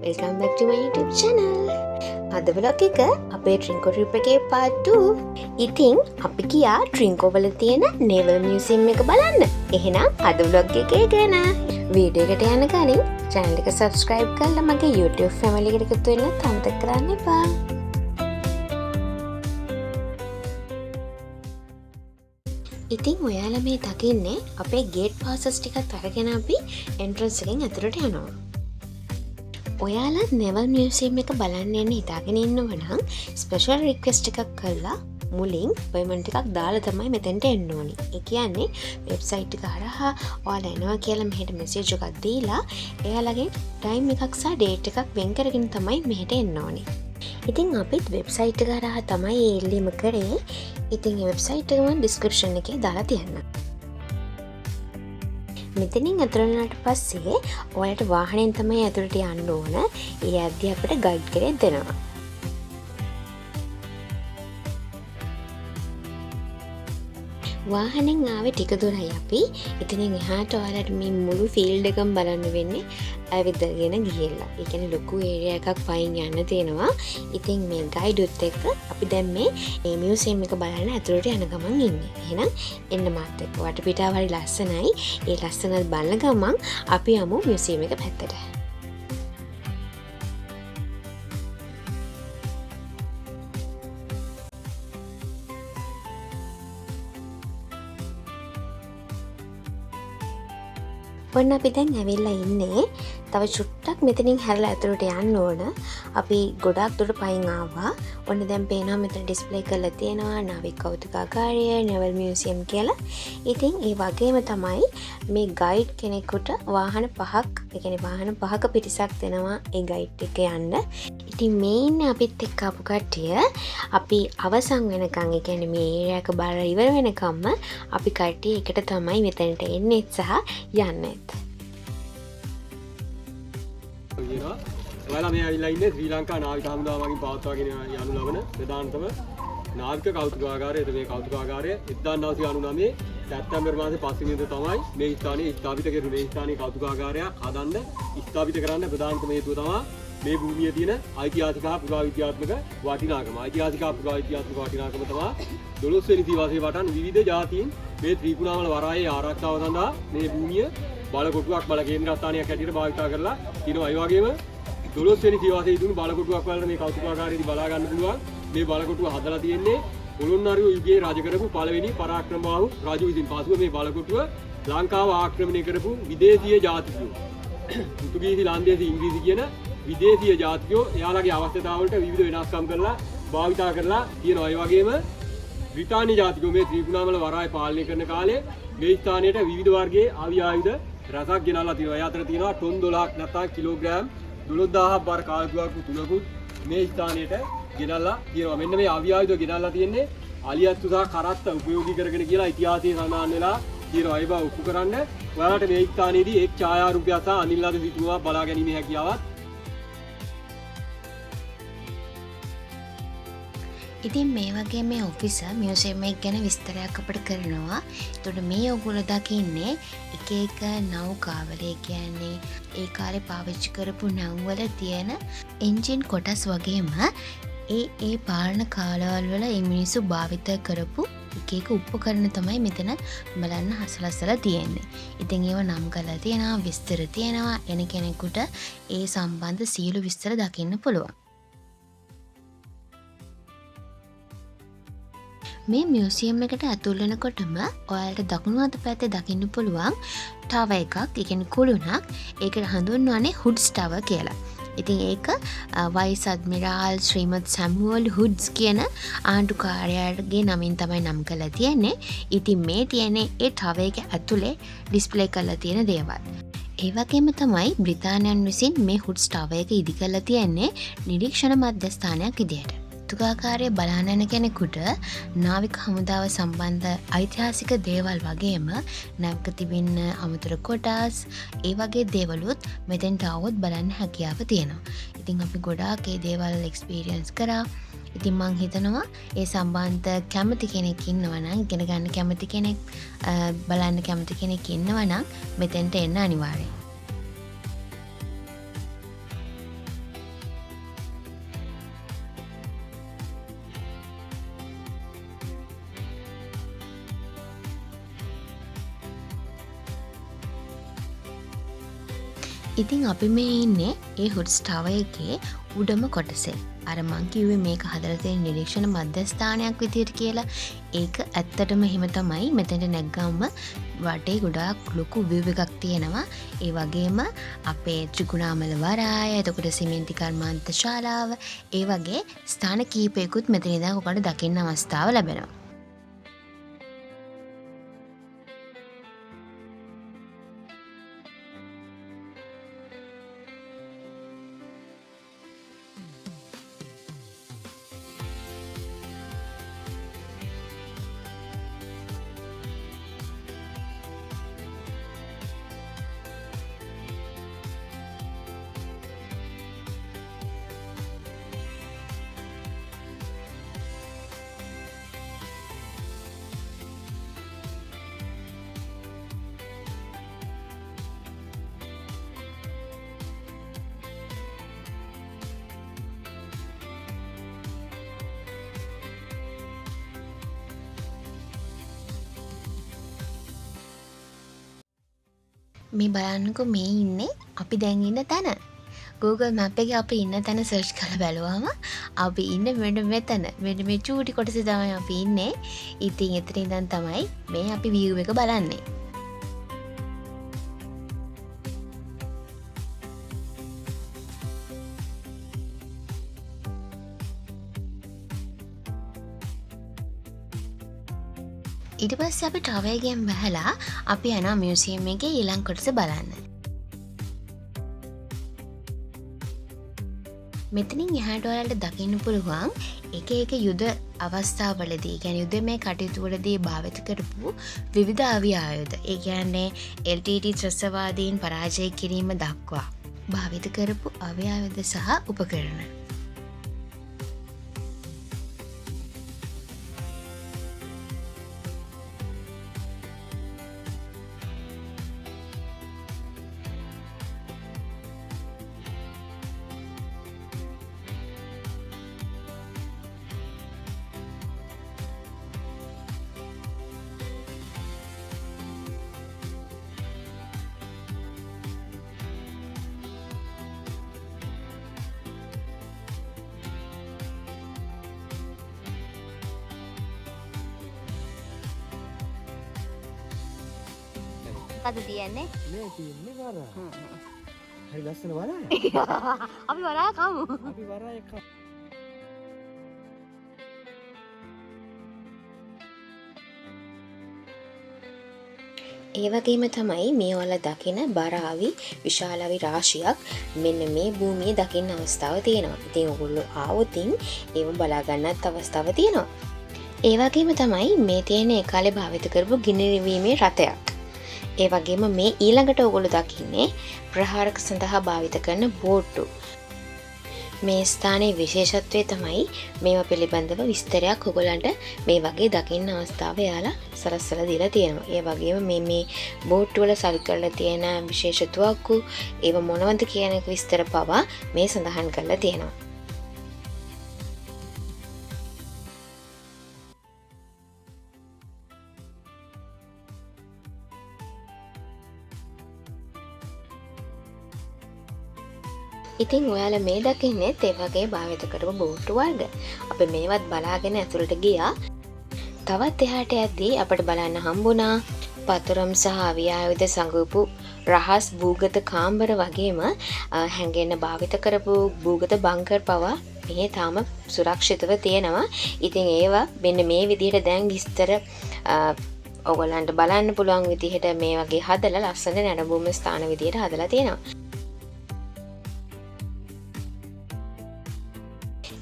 welcome back to my YouTube channel. අද vlog එක අපේ ට්‍රින්කෝ ට්‍රිප් එකේ part 2. ඉතින් අපි ගියා ට්‍රින්කෝ වල තියෙන Naval Museum එක බලන්න. එහෙනම් අද vlog එකේ ගැන වීඩියෝ එකට යන්න කලින් channel එක subscribe කරලා මගේ YouTube family එකට එකතු වෙන්න අමතක කරන්න එපා. ඉතින් ඔයාලා මේ දකින්නේ අපේ gate passes ටිකත් අරගෙන අපි entrance එකෙන් ඇතුළට යනවා. ඔයාලා Naval Museum එක බලන්න යන්න හිතාගෙන ඉන්නවා නම් ස්පෙෂල් රික්වෙස්ට් එකක් කරලා මුලින් පේමන්ට් එකක් දාලා තමයි මෙතෙන්ට එන්න ඕනි. ඒ කියන්නේ වෙබ්සයිට් එක හරහා ඔයාලා එනවා කියලා මෙහෙට මෙසේජ් එකක් දීලා එයාලගෙන් ටයිම් එකක් සහ ඩේට් එකක් වෙන් කරගෙන තමයි මෙහෙට එන්න ඕනි. ඉතින් අපිත් වෙබ්සයිට් එක හරහා තමයි ඒ ඉල්ලීම කරේ. ඉතින් ඒ වෙබ්සයිට් එක මම ඩිස්ක්‍රිප්ෂන් එකේ දාලා තියන්නම්. මෙතනින් ඇතුළට වුණාට පස්සේ ඔයාලට වාහනයෙන් තමයි ඇතුළට යන්න ඕන. ඒ යද්දී අපිට ගයිඩ් කෙනෙක් දෙනවා. වාහනෙන් ආවේ ටික දුරයි අපි. ඉතින් එහාට ඔයාලට මේ මුළු ෆීල්ඩ් එකම බලන්න වෙන්නේ ඇවිදගෙන ගිහිල්ලා. ඒ කියන්නේ ලොකු ඒරියා එකක් පයින් යන්න තියෙනවා. ඉතින් මේ ගයිඩ් උත් එක්ක අපි දැන් මේ මියුසියම් එක බලන්න ඇතුළට යන ගමන් ඉන්නේ. එහෙනම් එන්න මාත් එක්ක. වටපිටාව හරි ලස්සනයි. ඒ ලස්සනත් බලන ගමන් අපි යමු මියුසියම් එක පැත්තට. ඔන්න අපි දැන් ඇවිල්ලා ඉන්නේ. තව චුට්ටක් මෙතනින් හැරලා ඇතුළට යන්න ඕන. අපි ගොඩක් දුර පයින් ආවා. ඔන්න දැන් පේනවා මෙතන ඩිස්ප්ලේ කරලා තියෙනවා නාවික කෞතුකාගාරය, Naval Museum කියලා. ඉතින් ඒ වගේම තමයි මේ ගයිඩ් කෙනෙකුට වාහන 5ක්, ඒ කියන්නේ වාහන 5ක පිරිසක් දෙනවා ඒ ගයිඩ් එක යන්න. ඉතින් මේ ඉන්නේ අපිත් එක්ක ආපු කට්ටිය. අපි අවසන් වෙනකන්, ඒ කියන්නේ මේ ඒරියා එක බලලා ඉවර වෙනකම්ම අපි කට්ටිය එකට තමයි මෙතනට එන්නේ සහ යන්නේ. ඔයාලා මේ ඇවිල්ලා ඉන්නේ ශ්‍රී ලංකා නාවික හමුදාවකින් පවත්වාගෙන යනු ලබන ප්‍රධානතම නාවික කෞතුකාගාරය. මේ කෞතුකාගාරය 1999 සැප්තැම්බර් මාසේ 5 වෙනිදා තමයි මේ ස්ථානයේ ස්ථාපිත කෙරුණේ. මේ ස්ථානයේ කෞතුකාගාරයක් හදන්න ස්ථාපිත කරන්න ප්‍රධානතම හේතුව තමයි මේ භූමියේ තියෙන ඓතිහාසික හා පුරාවිද්‍යාත්මක වටිනාකම. ඓතිහාසික හා පුරාවිද්‍යාත්මක වටිනාකම තමයි 12 වෙනි දිවසේ පටන් විවිධ ජාතීන් මේ ත්‍රිකුණාමල වරායේ ආරක්ෂාව සඳහා මේ භූමිය බලකොටුවක් බල කේන්ද්‍රස්ථානයක් හැටියට භාවිත කරලා තියෙනවා. ඒ වගේම 12 වෙනි දිවසේ ඉදුණු බලකොටුවක් වලට මේ කෞතුකාගාරයේදී බලා ගන්න පුළුවන්. මේ බලකොටුව හදලා තියෙන්නේ පොළොන්නරුව යුගයේ රජ කරපු පළවෙනි පරාක්‍රමබාහු රජු විසින්. පසුව මේ බලකොටුව ලංකාව ආක්‍රමණය කරපු විදේශීය ජාතිකයෝ, පෘතුගීසි, ලන්දේසි, ඉංග්‍රීසි කියන විදේශීය ජාතිකයෝ එයාලගේ අවශ්‍යතාවලට විවිධ වෙනස්කම් කරලා භාවිත කරලා තියෙනවා. ඒ වගේම බ්‍රිතාන්‍ය ජාතිකයෝ මේ ත්‍රිකුණාමල වරාය පාලනය කරන කාලේ මේ ස්ථානයට විවිධ වර්ගයේ ආවි ආයුධ රසක් ගෙනල්ලා තියෙනවා. ඒ අතර තියෙනවා ටොන් 12ක් නැත්නම් කිලෝග්‍රෑම් 12000ක් බර කාලතුවක්කු තුනකුත් මේ ස්ථානයට ගෙනල්ලා තියෙනවා. මෙන්න මේ ආවි ආයුධ ගෙනල්ලා තියෙන්නේ අලියත්තු සහ කරත්ත උපයෝගී කරගෙන කියලා ඉතිහාසයේ සඳහන් වෙලා තියෙනවා. ඒ බව ඔප්පු කරන්න ඔයාලට මේ ස්ථානයේදී එක් ඡායාරූපයක් සහ අනිල්ලාද සිතුවා බලා ගැනීමේ හැකියාවක්. ඉතින් මේ වගේ මේ ඔෆිසර් මියුසියම් එක ගැන විස්තරයක් අපිට කරනවා. එතකොට මේ ඔයගොල්ලෝ දකින්නේ එක එක නෞකාවල, ඒ කියන්නේ ඒ කාලේ පාවිච්චි කරපු නෞවල තියෙන එන්ජින් කොටස් වගේම ඒ පාලන කාලවල වල මේ මිනිස්සු භාවිත කරපු එක එක උපකරණ තමයි මෙතන බලන්න හසලස්සලා තියෙන්නේ. ඉතින් ඒව නම් කරලා තියෙනවා, විස්තර තියෙනවා. එන කෙනෙකුට ඒ සම්බන්ධ සියලු විස්තර දකින්න පුළුවන්. මේ මියුසියම් එකට ඇතුල් වෙනකොටම ඔයාලට දකුණු අත පැත්තේ දකින්න පුළුවන් ටවර් එකක්, ඒ කියන්නේ කුළුණක්. ඒකට හඳුන්වන්නේ හුඩ්ස් ටවර් කියලා. ඉතින් ඒක වයිස් අඩ්මිරාල් ශ්‍රීමත් සැමුවල් හුඩ්ස් කියන ආණ්ඩුකාරයාගේ නමින් තමයි නම් කරලා තියෙන්නේ. ඉතින් මේ තියෙන්නේ ඒ ටවර් එක ඇතුලේ ඩිස්ප්ලේ කරලා තියෙන දේවල්. ඒ වගේම තමයි බ්‍රිතාන්‍යයන් විසින් මේ හුඩ්ස් ටවර් එක ඉදි කරලා තියෙන්නේ නිරීක්ෂණ මධ්‍යස්ථානයක් විදියට. කෞතුකාගාරය බලන්න යන කෙනෙකුට නාවික හමුදාව සම්බන්ධ ඓතිහාසික දේවල් වගේම නැවක තිබෙන අමතර කොටස්, ඒ වගේ දේවලුත් මෙතෙන්ට આવොත් බලන්න හැකියාව තියෙනවා. ඉතින් අපි ගොඩාක් ඒ දේවල් එක්ස්පීරියන්ස් කරා. ඉතින් මං හිතනවා ඒ සම්බන්ධ කැමති කෙනෙක් ඉන්නවා නම්, ඉගෙන ගන්න කැමති කෙනෙක්, බලන්න කැමති කෙනෙක් ඉන්නවා නම් මෙතෙන්ට එන්න අනිවාර්යයි. ඉතින් අපි මේ ඉන්නේ ඒ හුඩ්ස් ටවර් එකේ උඩම කොටසේ. අර මං කිව්වේ මේක හදලා තියෙන නිරීක්ෂණ මධ්‍යස්ථානයක් විදියට කියලා. ඒක ඇත්තටම එහෙම තමයි. මෙතනට නැග්ගම වටේ ගොඩාක් ලොකු view එකක් තියෙනවා. ඒ වගේම අපේ ත්‍රිකුණාමල වරාය, එතකොට සිමෙන්ති කර්මාන්ත ශාලාව, ඒ වගේ ස්ථාන කීපයකුත් මෙතන ඉඳන් ඔකට දකින්න අවස්ථාව ලැබෙනවා. මේ බලන්නකො මේ ඉන්නේ අපි දැන් ඉන්න තැන. Google Map එකේ අපි ඉන්න තැන සර්ච් කරලා බැලුවම අපි ඉන්නේ මෙන්න මෙතන. මෙන්න මේ චූටි කොටසේ තමයි අපි ඉන්නේ. ඉතින් එතන ඉඳන් තමයි මේ අපි view එක බලන්නේ. ඊට පස්සේ අපි ටවර් එකෙන් බහලා අපි යනවා මියුසියම් එකේ ඊළඟ කොටස බලන්න. මෙතනින් එහාට ඔයාලට දකින්න පුළුවන් එක යුද අවස්ථාවලදී, කියන්නේ යුදමය කටයුතු වලදී භාවිත කරපු විවිධ අවි ආයුධ. ඒ කියන්නේ LTT ත්‍රස්තවාදීන් පරාජය කිරීම දක්වා භාවිත කරපු අවි ආයුධ සහ උපකරණ. මොකද තියන්නේ? මේ තියන්නේ වරාය. හරි ලස්සන වරාය. අපි වරාය කමු. අපි වරාය කමු. ඒ වගේම තමයි මේ ඔයාලා දකින බරාවි විශාලවි රාශියක් මෙන්න මේ භූමියේ දකින්න අවස්ථාව තියෙනවා. ඉතින් ඔයගොල්ලෝ ආවොතින් ඒව බලා ගන්නත් අවස්ථාව තියෙනවා. ඒ වගේම තමයි මේ තියෙන ඒ කාලේ භාවිත කරපු ගිනි නිවීමේ රථයක්. ඒ වගේම මේ ඊළඟට ඔයගොල්ලෝ දකින්නේ ප්‍රහාරක සඳහා භාවිත කරන බෝට්ටු. මේ ස්ථානයේ විශේෂත්වය තමයි මේවා පිළිබඳව විස්තරයක් ඔයගොල්ලන්ට මේ වගේ දකින්න අවස්ථාව යාලා සලස්සලා දීලා තියෙනවා. ඒ වගේම මේ බෝට්ටු වල සල් කරලා තියෙන විශේෂ තුවක්කු ඒව මොනවද කියන විස්තර පවා මේ සඳහන් කරලා තියෙනවා. ඉතින් ඔයාලා මේ දකින්නෙත් ඒ වගේ භාවිත කරපු බෝට්ටු වර්ග. අපි මේවත් බලාගෙන ඇතුළට ගියා. තවත් එහාට යද්දී අපිට බලන්න හම්බුණා පතරම් සහ අවි ආයුධ සංගූපු රහස් භූගත කාමර වගේම හැංගෙන්න භාවිත කරපු භූගත බංකර් පවා මේ තාම සුරක්ෂිතව තියෙනවා. ඉතින් ඒවා මෙන්න මේ විදිහට දැන් විස්තර ඔයගලන්ට බලන්න පුළුවන් විදිහට මේ වගේ හදලා ලස්සන නැරඹුම් ස්ථාන විදිහට හදලා තියෙනවා.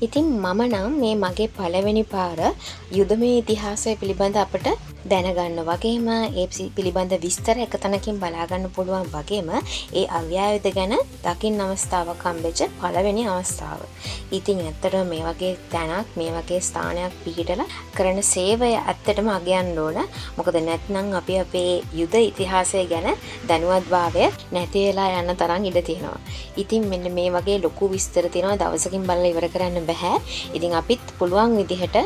ඉතින් මම නම් මේ මගේ පළවෙනි පාර යුදමය ඉතිහාසය පිළිබඳ අපට දැනගන්න වගේම ඒ පිළිබඳ විස්තර එක තැනකින් බලා ගන්න පුළුවන් වගේම ඒ අව්‍යායුධ ගැන දකින්න අවස්ථාවක් හම්බෙච්ච පළවෙනි අවස්ථාව. ඉතින් ඇත්තටම මේ වගේ තැනක් මේ වගේ ස්ථානයක් පිහිටලා කරන සේවය ඇත්තටම අගයන්න ඕන. මොකද නැත්නම් අපි අපේ යුද ඉතිහාසය ගැන දැනුවත්භාවය නැති වෙලා යන තරම් ඉඩ තියෙනවා. ඉතින් මෙන්න මේ වගේ ලොකු විස්තර තියෙනවා දවසකින් බලලා ඉවර කරන්න බෑ. ඉතින් අපිත් පුළුවන් විදිහට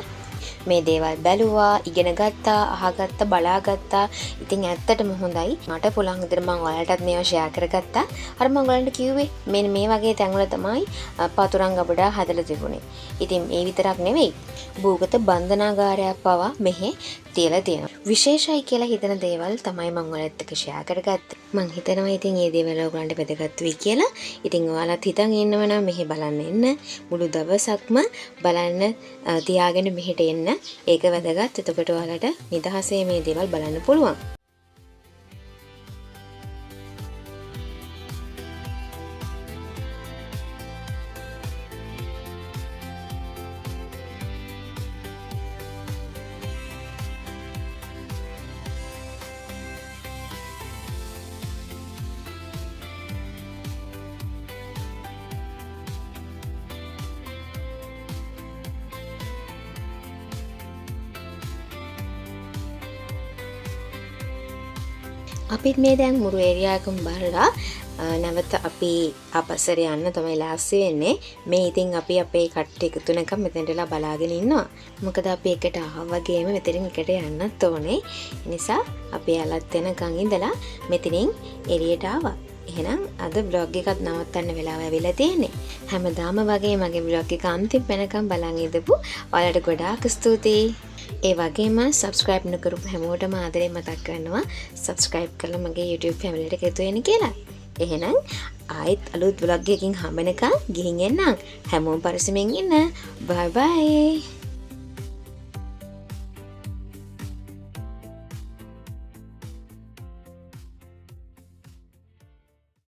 මේ දේවල් බැලුවා, ඉගෙන ගත්තා, අහගත්තා, බලාගත්තා. ඉතින් ඇත්තටම හොඳයි. මට පුළුවන් විදිහට මම ඔයාලටත් මේවා ෂෙයා කරගත්තා. අර මම ඔයාලට කිව්වේ මෙන්න මේ වගේ තැන්වල තමයි පතුරන් ගබඩා හදලා තිබුණේ. ඉතින් ඒ විතරක් නෙවෙයි. භූගත බන්ධනාගාරයක් පවා මෙහි තියලා තියෙනවා. විශේෂයි කියලා හිතන දේවල් තමයි මම ඔයාලත් එක්ක ෂෙයා කරගත්තේ. මම හිතනවා ඉතින් මේ දේවල් ඔයගලන්ට වැදගත් වෙයි කියලා. ඉතින් ඔයාලත් හිතන් ඉන්නවනම් මෙහි බලන්න එන්න. මුළු දවසක්ම බලන්න තියාගෙන මෙහෙට එන්න. ඒක වැදගත්. එතකොට ඔයාලට නිදහසේ මේ දේවල් බලන්න පුළුවන්. අපිත් මේ දැන් මුරු ඒරියා එකම බලලා නැවත අපි අපසර යන්න තමයි ලෑස්ති වෙන්නේ. මේ ඉතින් අපි අපේ කට්ටිය එකතු වෙනකම් මෙතනටලා බලාගෙන ඉන්නවා. මොකද අපි එකට ආව වගේම මෙතනින් එකට යන්නත් ඕනේ. ඒ නිසා අපි යාලත් වෙනකන් ඉඳලා මෙතනින් එළියට ආවා. එහෙනම් අද vlog එකත් නවත්තන්න වෙලාව ඇවිල්ලා තියෙන්නේ. හැමදාම වගේ මගේ vlog එක අන්තිම වෙනකම් බලන් ඉඳපු ඔයාලට ගොඩාක් ස්තුතියි. ඒ වගේම subscribe නොකරපු හැමෝටම ආදරේ මතක් කරනවා subscribe කරලා මගේ YouTube family එකට එකතු වෙන්න කියලා. එහෙනම් ආයෙත් අලුත් vlog එකකින් හම්බ වෙනකන් ගිහින් එන්නම්. හැමෝම පරිස්සමෙන් ඉන්න. bye bye.